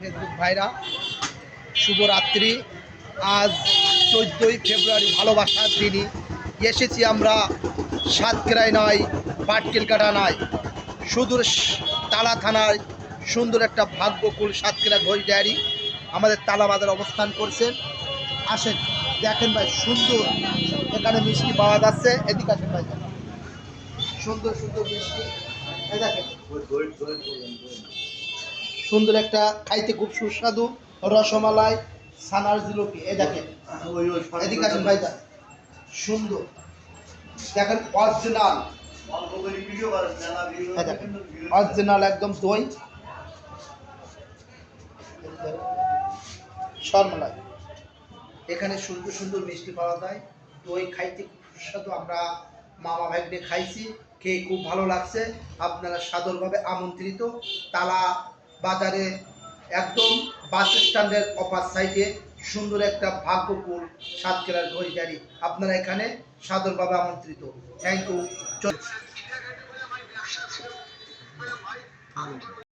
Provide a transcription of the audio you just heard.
Facebook ভাইরা, শুভরাত্রি। আজ 14ই ফেব্রুয়ারি, ভালোবাসার দিনই এসেছি আমরা সাতক্ষীরায় নয়, পাটকেলকাটা নয়, সুদূর তালা থানায় সুন্দর একটা ভাগ্যকুল সাতক্ষীরা ঘোষ ডায়েরি আমাদের তালা বাজারে অবস্থান করছেন। আসেন দেখেন ভাই, সুন্দর এখানে মিষ্টি পাওয়া যাচ্ছে। এদিকে আসেন ভাই, সুন্দর সুন্দর মিষ্টি দেখেন, সুন্দর একটা খাইতে খুব সুস্বাদু রসমালাই, ছানার জিলাপি। এই দেখেন, এদিকে আসেন ভাই, সুন্দর দেখেন, অরিজিনাল অরিজিনাল একদম দই সরমালাই। এখানে সুন্দর সুন্দর মিষ্টি পাওয়া যায়, দই খাইতে খুব সুস্বাদু। আমরা মামা ভাইকে খাইছি, খেয়ে খুব ভালো লাগছে। আপনারা সাদরভাবে আমন্ত্রিত। তালা বাজারে একদম বাস স্ট্যান্ডের অপার সাইডে সুন্দর একটা ভাগ্যকুল সাতক্ষীরার ঘোষ ডায়েরি। আপনারা এখানে সাদরভাবে আমন্ত্রিত। Thank you.